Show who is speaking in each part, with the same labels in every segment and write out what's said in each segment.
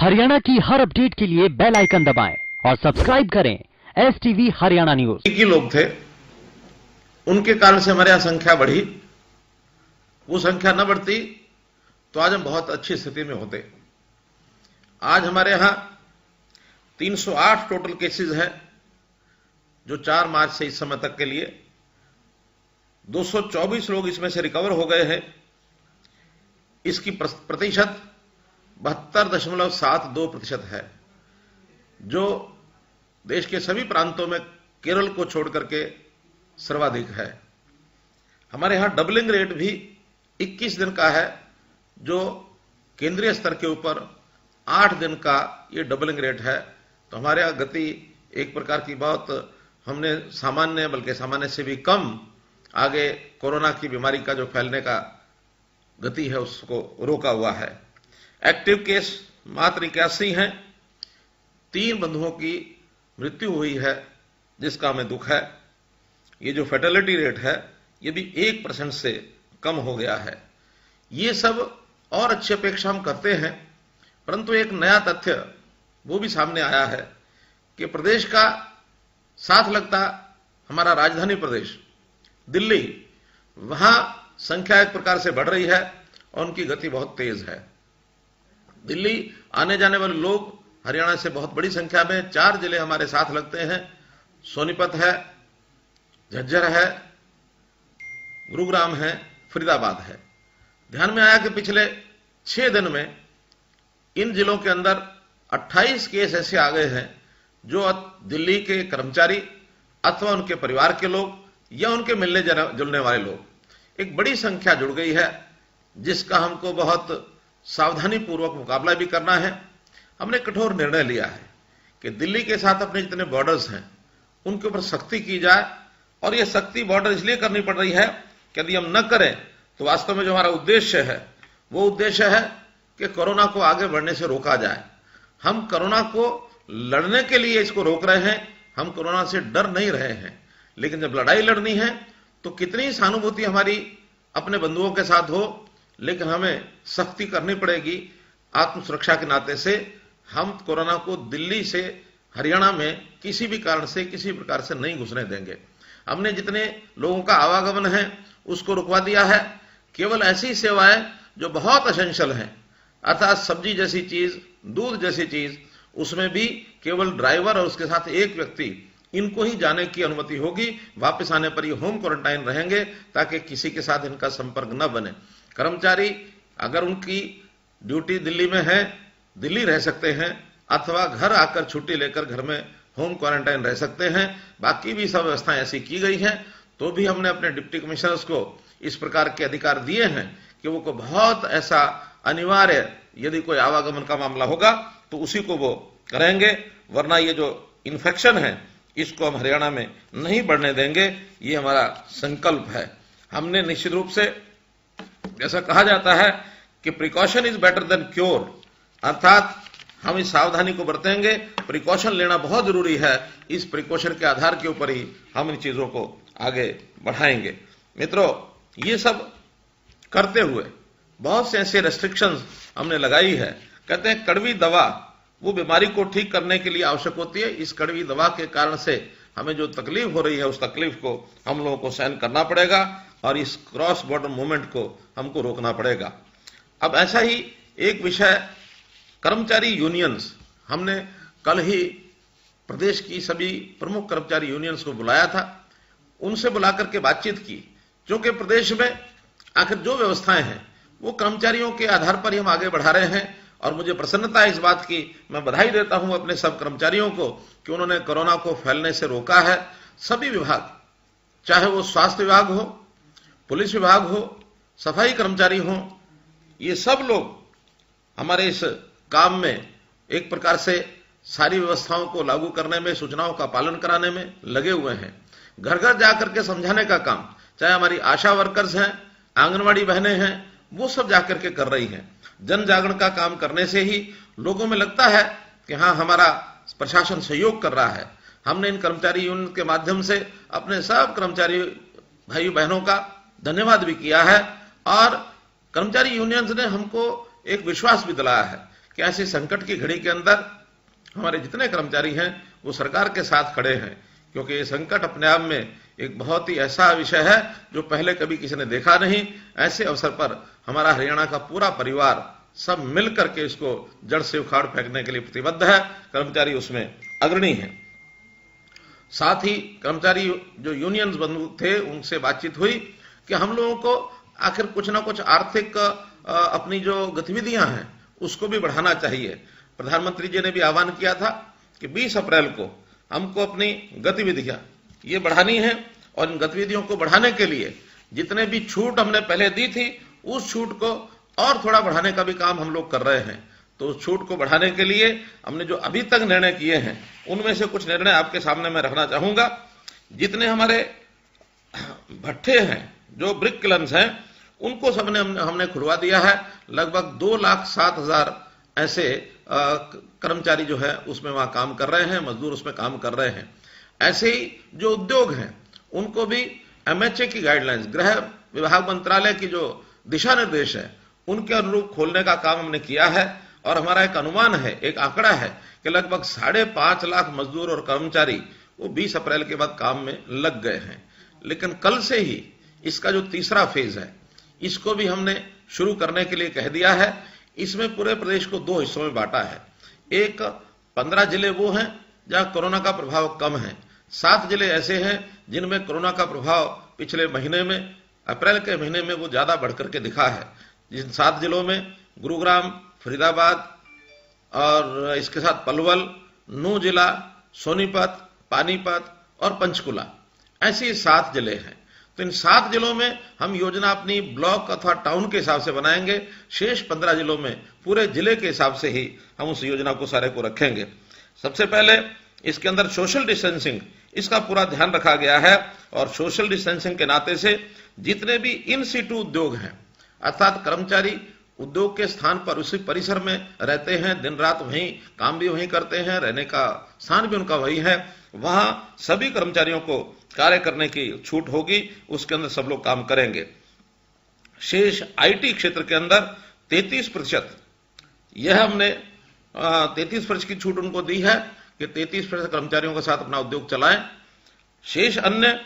Speaker 1: हरियाणा की हर अपडेट के लिए बेल आइकन दबाएं और सब्सक्राइब करें STV हरियाणा न्यूज।
Speaker 2: ही लोग थे, उनके कारण से हमारे यहां संख्या बढ़ी। वो संख्या न बढ़ती तो आज हम बहुत अच्छी स्थिति में होते। आज हमारे यहां 308 टोटल केसेस हैं, जो 4 मार्च से इस समय तक के लिए 224 लोग इसमें से रिकवर हो गए हैं। इसकी प्रतिशत 72.72% है, जो देश के सभी प्रांतों में केरल को छोड़ करके सर्वाधिक है। हमारे यहां डबलिंग रेट भी 21 दिन का है, जो केंद्रीय स्तर के ऊपर 8 दिन का ये डबलिंग रेट है। तो हमारे यहां गति एक प्रकार की बहुत हमने सामान्य, बल्कि सामान्य से भी कम आगे कोरोना की बीमारी का जो फैलने का गति है उसको रोका हुआ है। एक्टिव केस मात्र 81 हैं। 3 बंधुओं की मृत्यु हुई है, जिसका हमें दुख है। ये जो फैटेलिटी रेट है ये भी 1% से कम हो गया है। ये सब और अच्छी अपेक्षा हम करते हैं, परंतु एक नया तथ्य वो भी सामने आया है कि प्रदेश का साथ लगता हमारा राजधानी प्रदेश दिल्ली, वहां संख्या एक प्रकार से बढ़ रही है और उनकी गति बहुत तेज है। दिल्ली आने जाने वाले लोग हरियाणा से बहुत बड़ी संख्या में 4 जिले हमारे साथ लगते हैं। सोनीपत है, झज्जर है, गुरुग्राम है, फरीदाबाद है। ध्यान में आया कि पिछले 6 दिन में इन जिलों के अंदर 28 केस ऐसे आ गए हैं जो दिल्ली के कर्मचारी अथवा उनके परिवार के लोग या उनके मिलने जुलने वाले लोग, एक बड़ी संख्या जुड़ गई है, जिसका हमको बहुत सावधानी पूर्वक मुकाबला भी करना है। हमने कठोर निर्णय लिया है कि दिल्ली के साथ अपने जितने बॉर्डर्स हैं उनके ऊपर सख्ती की जाए, और यह सख्ती बॉर्डर इसलिए करनी पड़ रही है कि यदि हम न करें तो वास्तव में जो हमारा उद्देश्य है वो उद्देश्य है कि कोरोना को आगे बढ़ने से रोका जाए। हम कोरोना को लड़ने के लिए इसको रोक रहे हैं, हम कोरोना से डर नहीं रहे हैं। लेकिन जब लड़ाई लड़नी है तो कितनी सहानुभूति हमारी अपने बंधुओं के साथ हो, लेकिन हमें सख्ती करनी पड़ेगी। आत्म सुरक्षा के नाते से हम कोरोना को दिल्ली से हरियाणा में किसी भी कारण से, किसी प्रकार से नहीं घुसने देंगे। हमने जितने लोगों का आवागमन है उसको रुकवा दिया है। केवल ऐसी सेवाएं जो बहुत एसेंशियल हैं, अर्थात सब्जी जैसी चीज, दूध जैसी चीज, उसमें भी केवल ड्राइवर और उसके साथ एक व्यक्ति, इनको ही जाने की अनुमति होगी। वापस आने पर ये होम क्वारंटाइन रहेंगे ताकि किसी के साथ इनका संपर्क न बने। कर्मचारी अगर उनकी ड्यूटी दिल्ली में है, दिल्ली रह सकते हैं, अथवा घर आकर छुट्टी लेकर घर में होम क्वारंटाइन रह सकते हैं। बाकी भी सब व्यवस्थाएं ऐसी की गई हैं। तो भी हमने अपने डिप्टी कमिश्नर्स को इस प्रकार के अधिकार दिए हैं कि वो को बहुत ऐसा अनिवार्य यदि कोई आवागमन का मामला होगा तो उसी को वो करेंगे, वरना ये जो इन्फेक्शन है इसको हम हरियाणा में नहीं बढ़ने देंगे। ये हमारा संकल्प है। हमने निश्चित रूप से, जैसा कहा जाता है कि precaution is better than cure, अर्थात हम इस सावधानी को बरतेंगे। प्रिकॉशन लेना बहुत जरूरी है। इस प्रिकॉशन के आधार के ऊपर ही हम इन चीजों को आगे बढ़ाएंगे। मित्रों, ये सब करते हुए बहुत से ऐसे रेस्ट्रिक्शंस हमने लगाई है। कहते हैं कड़वी दवा वो बीमारी को ठीक करने के लिए आवश्यक होती है। इस कड़वी दवा के कारण से हमें जो तकलीफ हो रही है उस तकलीफ को हम लोगों को सहन करना पड़ेगा और इस क्रॉस बॉर्डर मूवमेंट को हमको रोकना पड़ेगा। अब ऐसा ही एक विषय, कर्मचारी यूनियंस, हमने कल ही प्रदेश की सभी प्रमुख कर्मचारी यूनियंस को बुलाया था। उनसे बुलाकर के बातचीत की, क्योंकि प्रदेश में आखिर जो व्यवस्थाएं हैं वो कर्मचारियों के आधार पर ही हम आगे बढ़ा रहे हैं। और मुझे प्रसन्नता है इस बात की, मैं बधाई देता हूं अपने सब कर्मचारियों को कि उन्होंने कोरोना को फैलने से रोका है। सभी विभाग, चाहे वो स्वास्थ्य विभाग हो, पुलिस विभाग हो, सफाई कर्मचारी हो, ये सब लोग हमारे इस काम में एक प्रकार से सारी व्यवस्थाओं को लागू करने में, सूचनाओं का पालन कराने में लगे हुए हैं। घर घर जाकर के समझाने का काम, चाहे हमारी आशा वर्कर्स हैं, आंगनवाड़ी बहनें हैं, वो सब जाकर के कर रही हैं। जन जागरण का काम करने से ही लोगों में लगता है कि हाँ, हमारा प्रशासन सहयोग कर रहा है। हमने इन कर्मचारी यूनियन के माध्यम से अपने सब कर्मचारी भाई बहनों का धन्यवाद भी किया है, और कर्मचारी यूनियंस ने हमको एक विश्वास भी दिलाया है कि ऐसी संकट की घड़ी के अंदर हमारे जितने कर्मचारी हैं वो सरकार के साथ खड़े हैं, क्योंकि ये संकट अपने आप में एक बहुत ही ऐसा विषय है जो पहले कभी किसी ने देखा नहीं। ऐसे अवसर पर हमारा हरियाणा का पूरा परिवार सब मिल करके इसको जड़ से उखाड़ फेंकने के लिए प्रतिबद्ध है। कर्मचारी उसमें अग्रणी हैं। साथ ही कर्मचारी जो यूनियंस बंधु थे उनसे बातचीत हुई कि हम लोगों को आखिर कुछ ना कुछ आर्थिक अपनी जो गतिविधियां हैं उसको भी बढ़ाना चाहिए। प्रधानमंत्री जी ने भी आह्वान किया था कि 20 अप्रैल को हमको अपनी गतिविधियां ये बढ़ानी है, और इन गतिविधियों को बढ़ाने के लिए जितने भी छूट हमने पहले दी थी उस छूट को और थोड़ा बढ़ाने का भी काम हम लोग कर रहे हैं। तो उस छूट को बढ़ाने के लिए हमने जो अभी तक निर्णय किए हैं उनमें से कुछ निर्णय आपके सामने मैं रखना चाहूंगा। जितने हमारे भट्ठे हैं, जो ब्रिक किलन्स हैं, उनको सबने हमने खुलवा दिया है। लगभग 2,07,000 ऐसे कर्मचारी जो है उसमें वहां काम कर रहे हैं, मजदूर उसमें काम कर रहे हैं। ऐसे ही जो उद्योग हैं उनको भी एमएचए की गाइडलाइंस, गृह विभाग मंत्रालय की जो दिशा निर्देश है उनके अनुरूप खोलने का काम हमने किया है। और हमारा एक अनुमान है, एक आंकड़ा है कि लगभग 5.5 लाख मजदूर और कर्मचारी वो 20 अप्रैल के बाद काम में लग गए हैं। लेकिन कल से ही इसका जो तीसरा फेज है इसको भी हमने शुरू करने के लिए कह दिया है। इसमें पूरे प्रदेश को 2 हिस्सों में बांटा है। एक 15 जिले वो हैं जहां कोरोना का प्रभाव कम है, 7 जिले ऐसे हैं जिनमें कोरोना का प्रभाव पिछले महीने में, अप्रैल के महीने में वो ज्यादा बढ़कर के दिखा है। जिन 7 जिलों में गुरुग्राम, फरीदाबाद और इसके साथ पलवल, नूंह जिला, सोनीपत, पानीपत और पंचकुला, ऐसे 7 जिले हैं। तो इन 7 जिलों में हम योजना अपनी ब्लॉक अथवा टाउन के हिसाब से बनाएंगे। शेष 15 जिलों में पूरे जिले के हिसाब से ही हम उस योजना को सारे को रखेंगे। सबसे पहले इसके अंदर सोशल डिस्टेंसिंग, इसका पूरा ध्यान रखा गया है। और सोशल डिस्टेंसिंग के नाते से जितने भी इन सिटू उद्योग हैं, अर्थात कर्मचारी उद्योग के स्थान पर उसी परिसर में रहते हैं, दिन रात वहीं काम भी वहीं करते हैं, रहने का स्थान भी उनका वही है, वहां सभी कर्मचारियों को कार्य करने की छूट होगी, उसके अंदर सब लोग काम करेंगे। शेष आईटी क्षेत्र के अंदर 33%, यह हमने 33% की छूट उनको दी है कि 33% कर्मचारियों के साथ अपना उद्योग चलाएं। शेष अन्य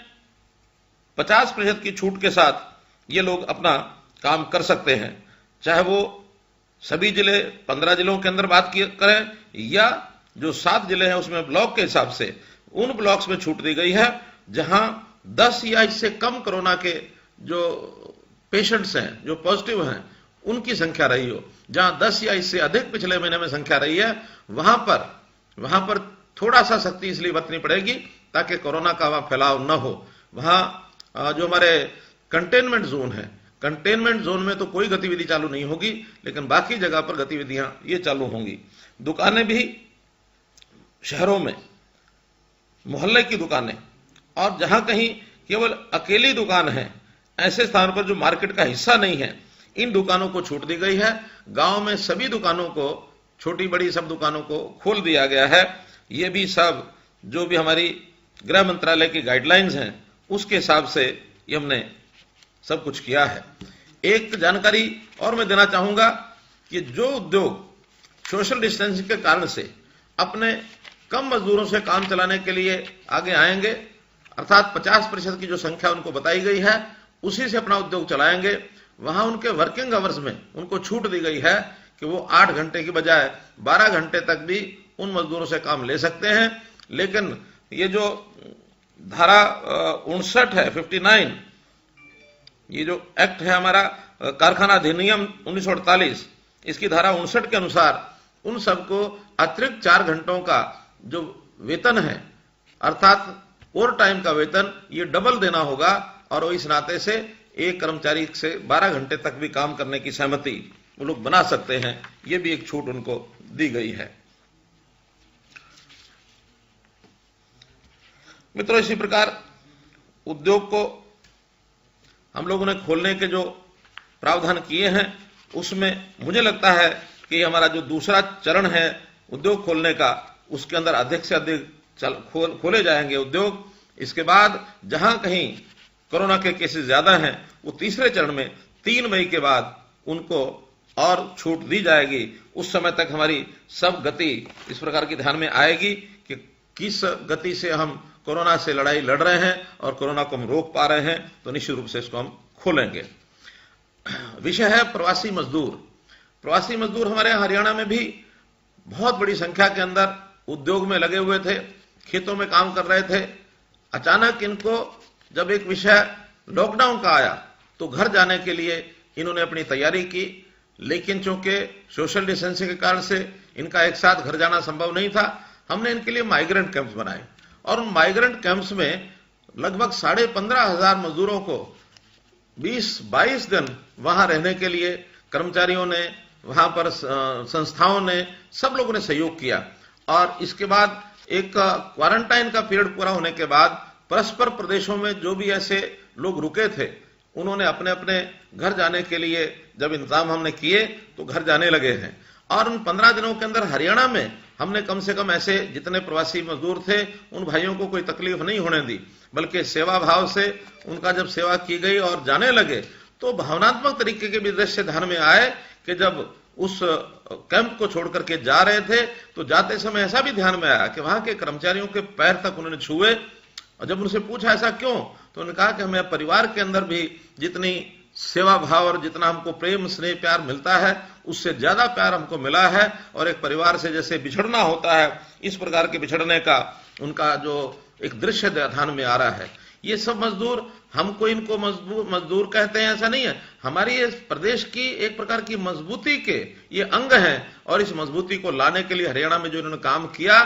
Speaker 2: 50% की छूट के साथ ये लोग अपना काम कर सकते हैं, चाहे वो सभी जिले 15 जिलों के अंदर बात करें या जो 7 जिले हैं उसमें ब्लॉक के हिसाब से उन ब्लॉक्स में छूट दी गई है जहां 10 या इससे कम कोरोना के जो पेशेंट्स हैं, जो पॉजिटिव हैं, उनकी संख्या रही हो। जहां 10 या इससे अधिक पिछले महीने में संख्या रही है वहां पर थोड़ा सा सख्ती इसलिए बरतनी पड़ेगी ताकि कोरोना का वहां फैलाव न हो। वहां जो हमारे कंटेनमेंट जोन है, कंटेनमेंट जोन में तो कोई गतिविधि चालू नहीं होगी, लेकिन बाकी जगह पर गतिविधियां ये चालू होंगी। दुकानें भी शहरों में, मोहल्ले की दुकानें और जहां कहीं केवल अकेली दुकान है, ऐसे स्थान पर जो मार्केट का हिस्सा नहीं है, इन दुकानों को छूट दी गई है। गांव में सभी दुकानों को, छोटी बड़ी सब दुकानों को खोल दिया गया है। ये भी सब जो भी हमारी गृह मंत्रालय की गाइडलाइंस हैं उसके हिसाब से ये हमने सब कुछ किया है। एक जानकारी और मैं देना चाहूंगा कि जो उद्योग सोशल डिस्टेंसिंग के कारण से अपने कम मजदूरों से काम चलाने के लिए आगे आएंगे, अर्थात 50% की जो संख्या उनको बताई गई है उसी से अपना उद्योग चलाएंगे, वहां उनके वर्किंग आवर्स में उनको छूट दी गई है कि वो 8 घंटे की बजाय 12 घंटे तक भी उन मजदूरों से काम ले सकते हैं। लेकिन ये जो धारा 59 है, 59, ये जो एक्ट है हमारा कारखाना अधिनियम 1948, इसकी धारा 59 के अनुसार उन सबको अतिरिक्त 4 घंटों का जो वेतन है, अर्थात ओवर टाइम का वेतन, ये डबल देना होगा। और इस नाते से एक कर्मचारी से 12 घंटे तक भी काम करने की सहमति वो लोग बना सकते हैं। ये भी एक छूट उनको दी गई है। मित्रों, इसी प्रकार उद्योग को हम लोगों ने खोलने के जो प्रावधान किए हैं उसमें मुझे लगता है कि हमारा जो दूसरा चरण है उद्योग खोलने का, उसके अंदर अधिक से अधिक खोले जाएंगे उद्योग। इसके बाद जहां कहीं कोरोना के केसेस ज्यादा हैं वो तीसरे चरण में 3 मई के बाद उनको और छूट दी जाएगी, उस समय तक हमारी सब गति इस प्रकार की ध्यान में आएगी कि किस गति से हम कोरोना से लड़ाई लड़ रहे हैं और कोरोना को हम रोक पा रहे हैं, तो निश्चित रूप से इसको हम खोलेंगे। विषय है प्रवासी मजदूर। प्रवासी मजदूर हमारे हरियाणा में भी बहुत बड़ी संख्या के अंदर उद्योग में लगे हुए थे, खेतों में काम कर रहे थे। अचानक इनको जब एक विषय लॉकडाउन का आया तो घर जाने के लिए इन्होंने अपनी तैयारी की, लेकिन चूंकि सोशल डिस्टेंसिंग के कारण से इनका एक साथ घर जाना संभव नहीं था, हमने इनके लिए माइग्रेंट कैंप्स बनाए और उन माइग्रेंट कैंप्स में लगभग 15,500 मजदूरों को 20-22 दिन वहां रहने के लिए कर्मचारियों ने, वहां पर संस्थाओं ने, सब लोगों ने सहयोग किया। और इसके बाद एक क्वारंटाइन का पीरियड पूरा होने के बाद परस्पर प्रदेशों में जो भी ऐसे लोग रुके थे, उन्होंने अपने अपने घर जाने के लिए जब इंतजाम हमने किए तो घर जाने लगे हैं। और उन 15 दिनों के अंदर हरियाणा में हमने कम से कम ऐसे जितने प्रवासी मजदूर थे उन भाइयों को कोई तकलीफ नहीं होने दी, बल्कि सेवा भाव से उनका जब सेवा की गई और जाने लगे तो भावनात्मक तरीके के भी दृश्य ध्यान में आए कि जब उस कैंप को छोड़ करके जा रहे थे तो जाते समय ऐसा भी ध्यान में आया कि वहां के कर्मचारियों के पैर तक उन्होंने छुए। और जब उनसे पूछा ऐसा क्यों, तो उन्होंने कहा कि हमें परिवार के अंदर भी जितनी सेवा भाव और जितना हमको प्रेम स्नेह प्यार मिलता है उससे ज्यादा प्यार हमको मिला है, और एक परिवार से जैसे बिछड़ना होता है इस प्रकार के बिछड़ने का उनका जो एक दृश्य ध्यान में आ रहा है। ये सब मजदूर, हमको इनको मजदूर कहते हैं ऐसा नहीं है, हमारी इस प्रदेश की एक प्रकार की मजबूती के ये अंग हैं, और इस मजबूती को लाने के लिए हरियाणा में जो इन्होंने काम किया,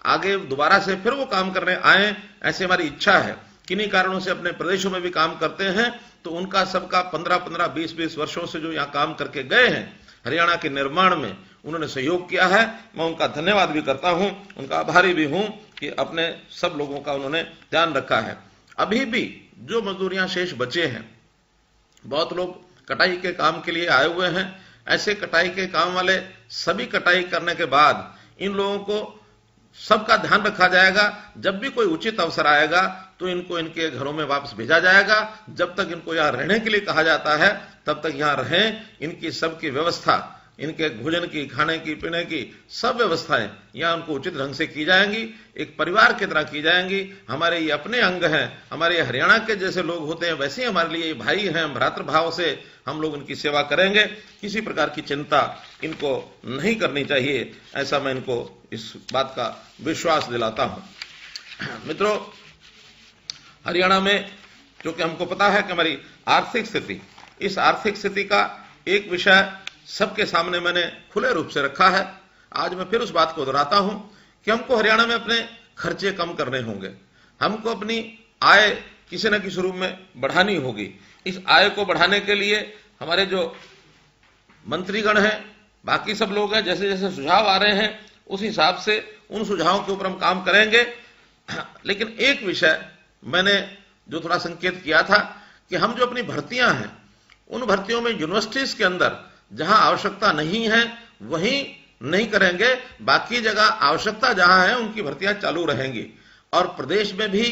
Speaker 2: आगे दोबारा से फिर वो काम करने आए ऐसे हमारी इच्छा है। किन्हीं कारणों से अपने प्रदेशों में भी काम करते हैं, तो उनका सबका 15-15, 20-20 वर्षों से जो यहाँ काम करके गए हैं हरियाणा के निर्माण में, उन्होंने सहयोग किया है। मैं उनका धन्यवाद भी करता हूं, उनका आभारी भी हूं कि अपने सब लोगों का उन्होंने ध्यान रखा है। अभी भी जो मजदूर यहाँ शेष बचे हैं, बहुत लोग कटाई के काम के लिए आए हुए हैं। ऐसे कटाई के काम वाले सभी कटाई करने के बाद इन लोगों को सबका ध्यान रखा जाएगा। जब भी कोई उचित अवसर आएगा तो इनको इनके घरों में वापस भेजा जाएगा। जब तक इनको यहाँ रहने के लिए कहा जाता है तब तक यहाँ रहें। इनकी सबकी व्यवस्था, इनके भोजन की, खाने की, पीने की सब व्यवस्थाएं यहाँ उनको उचित ढंग से की जाएंगी, एक परिवार की तरह की जाएंगी। हमारे ये अपने अंग हैं, हमारे हरियाणा के जैसे लोग होते हैं वैसे ही हमारे लिए भाई हैं। भ्रातृभाव से हम लोग उनकी सेवा करेंगे, किसी प्रकार की चिंता इनको नहीं करनी चाहिए, ऐसा मैं इनको इस बात का विश्वास दिलाता हूं। मित्रों, हरियाणा में क्योंकि हमको पता है कि हमारी आर्थिक स्थिति, इस आर्थिक स्थिति का एक विषय सबके सामने मैंने खुले रूप से रखा है। आज मैं फिर उस बात को दोहराता हूं कि हमको हरियाणा में अपने खर्चे कम करने होंगे, हमको अपनी आय किसी न किसी रूप में बढ़ानी होगी। इस आय को बढ़ाने के लिए हमारे जो मंत्रीगण हैं, बाकी सब लोग हैं, जैसे जैसे सुझाव आ रहे हैं उस हिसाब से उन सुझावों के ऊपर हम काम करेंगे। लेकिन एक विषय मैंने जो थोड़ा संकेत किया था कि हम जो अपनी भर्तियां हैं, उन भर्तियों में यूनिवर्सिटीज के अंदर जहां आवश्यकता नहीं है वहीं नहीं करेंगे, बाकी जगह आवश्यकता जहां है उनकी भर्तियां चालू रहेंगी। और प्रदेश में भी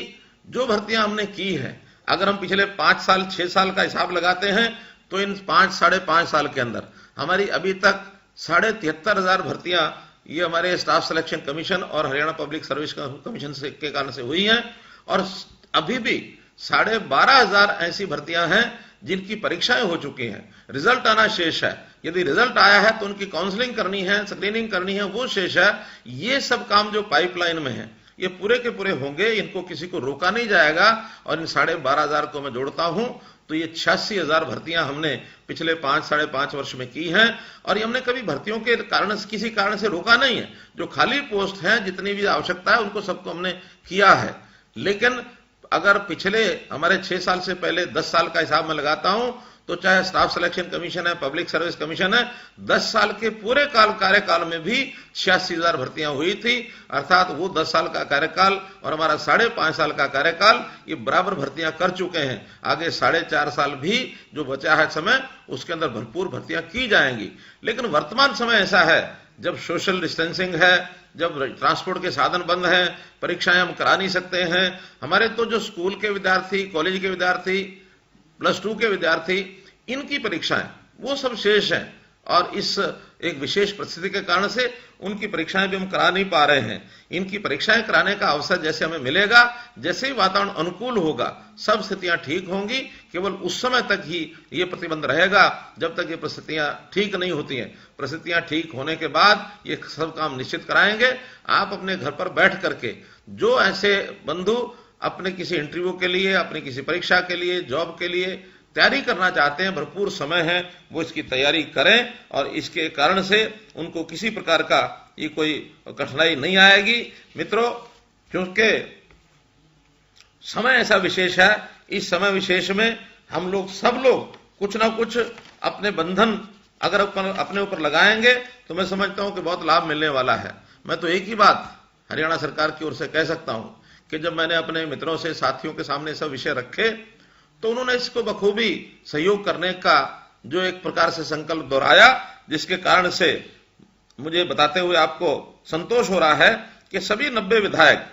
Speaker 2: जो भर्तियां हमने की है, अगर हम पिछले 5 साल 6 साल का हिसाब लगाते हैं तो इन 5-5.5 साल के अंदर हमारी अभी तक 73,500 भर्तियां ये हमारे स्टाफ सिलेक्शन कमीशन और हरियाणा पब्लिक सर्विस कमीशन के कारण से हुई हैं। और अभी भी 12,500 ऐसी भर्तियां हैं जिनकी परीक्षाएं हो चुकी हैं, रिजल्ट आना शेष है। यदि रिजल्ट आया है तो उनकी काउंसलिंग करनी है, स्क्रीनिंग करनी है, वो शेष है। ये सब काम जो पाइपलाइन में है ये पूरे के पूरे होंगे, इनको किसी को रोका नहीं जाएगा। और इन 12,500 को मैं जोड़ता हूं तो ये 86,000 भर्तियां हमने पिछले 5-5.5 वर्ष में की हैं। और ये हमने कभी भर्तियों के कारण किसी कारण से रोका नहीं है। जो खाली पोस्ट है, जितनी भी आवश्यकता है, उनको सबको हमने किया है। लेकिन अगर पिछले हमारे 6 साल से पहले 10 साल का हिसाब में लगाता हूं तो चाहे स्टाफ सिलेक्शन कमीशन है, पब्लिक सर्विस कमीशन है, 10 साल के पूरे कार्यकाल में भी 86,000 भर्तियां हुई थी। अर्थात वो 10 साल का कार्यकाल और हमारा 5.5 साल का कार्यकाल ये बराबर भर्तियां कर चुके हैं। आगे 4.5 साल भी जो बचा है समय, उसके अंदर भरपूर भर्तियां की जाएंगी। लेकिन वर्तमान समय ऐसा है जब सोशल डिस्टेंसिंग है, जब ट्रांसपोर्ट के साधन बंद हैं, परीक्षाएं हम करा नहीं सकते हैं। हमारे तो जो स्कूल के विद्यार्थी, कॉलेज के विद्यार्थी, +2 के विद्यार्थी, इनकी परीक्षाएं वो सब शेष हैं। और इस एक विशेष परिस्थिति के कारण से उनकी परीक्षाएं भी हम करा नहीं पा रहे हैं। इनकी परीक्षाएं कराने का अवसर जैसे हमें मिलेगा, जैसे ही वातावरण अनुकूल होगा, सब स्थितियां ठीक होंगी। केवल उस समय तक ही ये प्रतिबंध रहेगा जब तक ये परिस्थितियां ठीक नहीं होती हैं। परिस्थितियां ठीक होने के बाद ये सब काम निश्चित कराएंगे। आप अपने घर पर बैठ करके जो ऐसे बंधु अपने किसी इंटरव्यू के लिए, अपनी किसी परीक्षा के लिए, जॉब के लिए तैयारी करना चाहते हैं, भरपूर समय है, वो इसकी तैयारी करें और इसके कारण से उनको किसी प्रकार का ये कोई कठिनाई नहीं आएगी। मित्रों, क्योंकि समय ऐसा विशेष है, इस समय विशेष में हम लोग सब लोग कुछ ना कुछ अपने बंधन अगर अपने ऊपर लगाएंगे तो मैं समझता हूं कि बहुत लाभ मिलने वाला है। मैं तो एक ही बात हरियाणा सरकार की ओर से कह सकता हूं कि जब मैंने अपने मित्रों से, साथियों के सामने सब विषय रखे तो उन्होंने इसको बखूबी सहयोग करने का जो एक प्रकार से संकल्प दोहराया, जिसके कारण से मुझे बताते हुए आपको संतोष हो रहा है कि सभी 90 विधायक,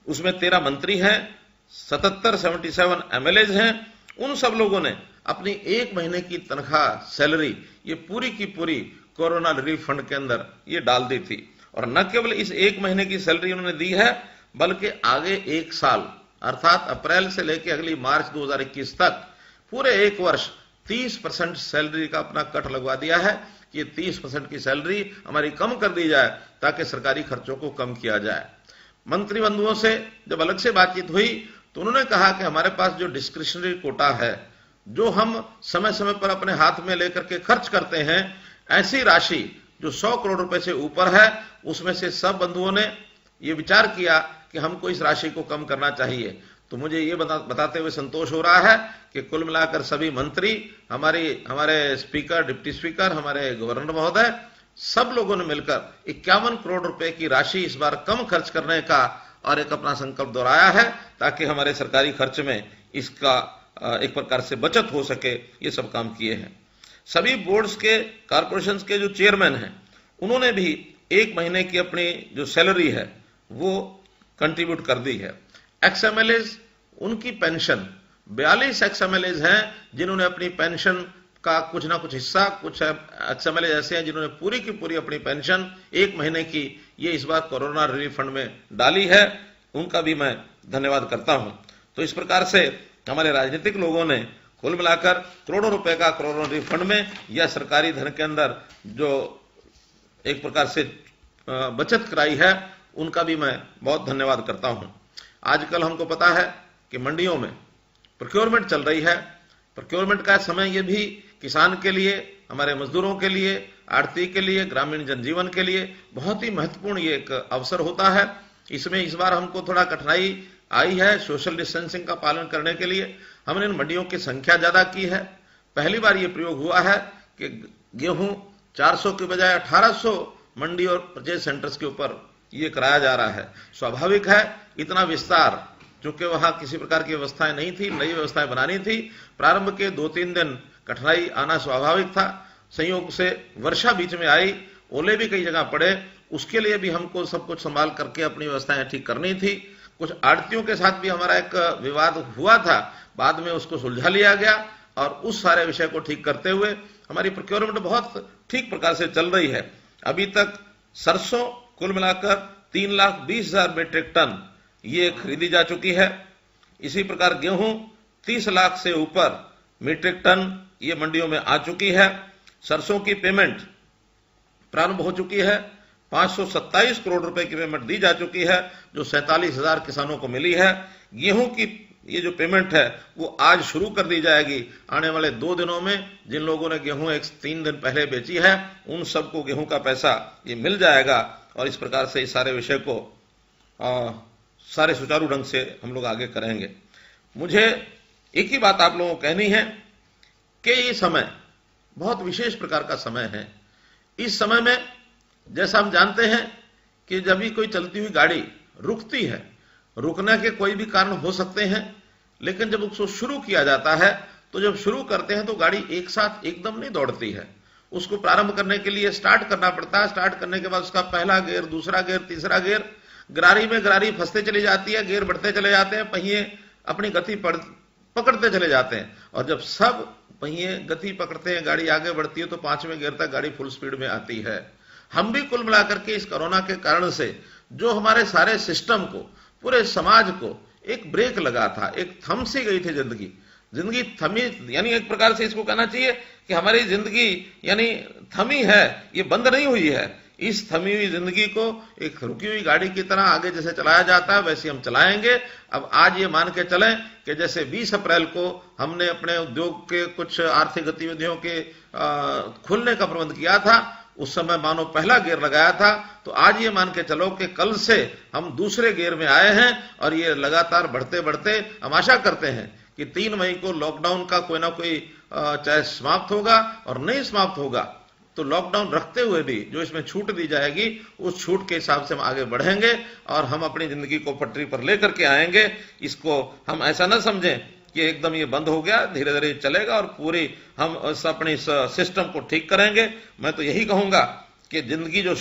Speaker 2: उसमें 13 मंत्री हैं, 77 एमएलए हैं, उन सब लोगों ने अपनी 1 महीने की तनख्वाह, सैलरी ये पूरी की पूरी कोरोना रिलीफ फंड के अंदर ये डाल दी थी। और न केवल इस 1 महीने की सैलरी उन्होंने दी है, बल्कि आगे 1 साल अर्थात अप्रैल से लेकर अगली मार्च 2021 तक पूरे 1 वर्ष 30% सैलरी का अपना कट लगवा दिया है कि ये 30% की सैलरी हमारी कम कर दी जाए ताकि सरकारी खर्चों को कम किया जाए। मंत्री बंधुओं से जब अलग से बातचीत हुई तो उन्होंने कहा कि हमारे पास जो डिस्क्रिशनरी कोटा है, जो हम समय समय पर अपने हाथ में लेकर के खर्च करते हैं, ऐसी राशि जो 100 करोड़ रुपए से ऊपर है, उसमें से सब बंधुओं ने ये विचार किया कि हमको इस राशि को कम करना चाहिए। तो मुझे ये बताते हुए संतोष हो रहा है कि कुल मिलाकर सभी मंत्री, हमारे स्पीकर, डिप्टी स्पीकर, हमारे गवर्नर महोदय, सब लोगों ने मिलकर 51 करोड़ रुपए की राशि इस बार कम खर्च करने का और एक अपना संकल्प दोहराया है ताकि हमारे सरकारी खर्च में इसका एक प्रकार से बचत हो सके। ये सब काम किए हैं। सभी बोर्ड्स के, कारपोरेशन के जो चेयरमैन हैं, उन्होंने भी 1 महीने की अपनी जो सैलरी है वो कंट्रीब्यूट कर दी है। एक्सएमएलएज, उनकी पेंशन 42 एक्सएमएलएज हैं जिन्होंने अपनी पेंशन का कुछ ना कुछ हिस्सा, कुछ एक्सएमएलएज ऐसे हैं जिन्होंने पूरी की पूरी अपनी पेंशन 1 महीने की ये इस बार कोरोना रिलीफ फंड में डाली है। उनका भी मैं धन्यवाद करता हूं। तो इस प्रकार से हमारे राजनीतिक लोगों ने कुल मिलाकर करोड़ों रुपए का कोरोना रिलीफ फंड में या सरकारी धन के अंदर जो एक प्रकार से बचत कराई है, उनका भी मैं बहुत धन्यवाद करता हूं। आजकल हमको पता है कि मंडियों में प्रोक्योरमेंट चल रही है। प्रोक्योरमेंट का समय ये भी किसान के लिए, हमारे मजदूरों के लिए, आढ़ती के लिए, ग्रामीण जनजीवन के लिए बहुत ही महत्वपूर्ण ये एक अवसर होता है। इसमें इस बार हमको थोड़ा कठिनाई आई है सोशल डिस्टेंसिंग का पालन करने के लिए। हमने इन मंडियों की संख्या ज्यादा की है। पहली बार ये प्रयोग हुआ है कि गेहूं 400 के बजाय 1800 मंडी और परचेज सेंटर्स के ऊपर ये कराया जा रहा है। स्वाभाविक है, इतना विस्तार, क्योंकि वहां किसी प्रकार की व्यवस्थाएं नहीं थी, नई व्यवस्थाएं बनानी थी। प्रारंभ के 2-3 दिन कठिनाई आना स्वाभाविक था। संयोग से वर्षा बीच में आई, ओले भी कई जगह पड़े, उसके लिए भी हमको सब कुछ संभाल करके अपनी व्यवस्थाएं ठीक करनी थी। कुछ आड़तियों के साथ भी हमारा एक विवाद हुआ था, बाद में उसको सुलझा लिया गया और उस सारे विषय को ठीक करते हुए हमारी प्रोक्योरमेंट बहुत ठीक प्रकार से चल रही है। अभी तक सरसों कुल मिलाकर 3,20,000 मीट्रिक टन ये खरीदी जा चुकी है। इसी प्रकार गेहूं 30 लाख से ऊपर मीट्रिक टन ये मंडियों में आ चुकी है। सरसों की पेमेंट प्रारंभ हो चुकी है। 527 करोड़ रुपए की पेमेंट दी जा चुकी है, जो 47,000 किसानों को मिली है। गेहूं की ये जो पेमेंट है वो आज शुरू कर दी जाएगी। आने वाले 2 दिनों में जिन लोगों ने गेहूं 3 दिन पहले बेची है, उन सबको गेहूं का पैसा ये मिल जाएगा और इस प्रकार से इस सारे विषय को सारे सुचारू ढंग से हम लोग आगे करेंगे। मुझे एक ही बात आप लोगों को कहनी है कि ये समय बहुत विशेष प्रकार का समय है। इस समय में जैसा हम जानते हैं कि जब भी कोई चलती हुई गाड़ी रुकती है, रुकने के कोई भी कारण हो सकते हैं, लेकिन जब उसको शुरू किया जाता है तो जब शुरू करते हैं तो गाड़ी एक साथ एकदम नहीं दौड़ती है। उसको प्रारंभ करने के लिए स्टार्ट करना पड़ता है। स्टार्ट करने के बाद उसका पहला गियर, दूसरा गियर, तीसरा गियर, गरारी में गरारी फंसते चली जाती है, गियर बढ़ते चले जाते हैं, पहिए अपनी गति पकड़ते चले जाते हैं और जब सब पहिए गति पकड़ते हैं, गाड़ी आगे बढ़ती है तो 5वें गियर तक गाड़ी फुल स्पीड में आती है। हम भी कुल मिलाकर के इस कोरोना के कारण से जो हमारे सारे सिस्टम को, पूरे समाज को एक ब्रेक लगा था, एक थम सी गई थी जिंदगी। जिंदगी थमी, यानी एक प्रकार से इसको कहना चाहिए कि हमारी जिंदगी यानी थमी है, ये बंद नहीं हुई है। इस थमी हुई जिंदगी को एक रुकी हुई गाड़ी की तरह आगे जैसे चलाया जाता है वैसे हम चलाएंगे। अब आज ये मान के चलें कि जैसे 20 अप्रैल को हमने अपने उद्योग के कुछ आर्थिक गतिविधियों के खुलने का प्रबंध किया था, उस समय मानो पहला गियर लगाया था, तो आज ये मान के चलो कि कल से हम दूसरे गियर में आए हैं और ये लगातार बढ़ते बढ़ते हम आशा करते हैं कि 3 मई को लॉकडाउन का कोई ना कोई चाहे समाप्त होगा और नहीं समाप्त होगा तो लॉकडाउन रखते हुए भी जो इसमें छूट दी जाएगी उस छूट के हिसाब से हम आगे बढ़ेंगे और हम अपनी जिंदगी को पटरी पर लेकर के आएंगे। इसको हम ऐसा न समझें कि एकदम ये बंद हो गया, धीरे धीरे चलेगा और पूरी हम अपनी सिस्टम को ठीक करेंगे। मैं तो यही कहूंगा कि जिंदगी जो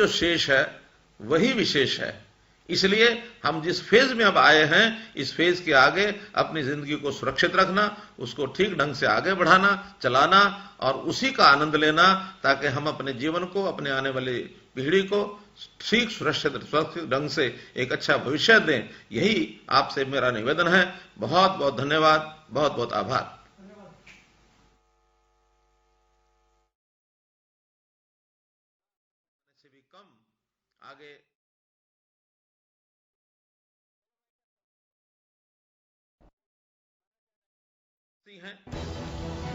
Speaker 2: शेष है वही विशेष है। इसलिए हम जिस फेज में अब आए हैं, इस फेज के आगे अपनी जिंदगी को सुरक्षित रखना, उसको ठीक ढंग से आगे बढ़ाना, चलाना और उसी का आनंद लेना, ताकि हम अपने जीवन को, अपने आने वाली पीढ़ी को ठीक सुरक्षित ढंग से एक अच्छा भविष्य दें। यही आपसे मेरा निवेदन है। बहुत बहुत धन्यवाद, बहुत बहुत आभार। से भी कम आगे हैं।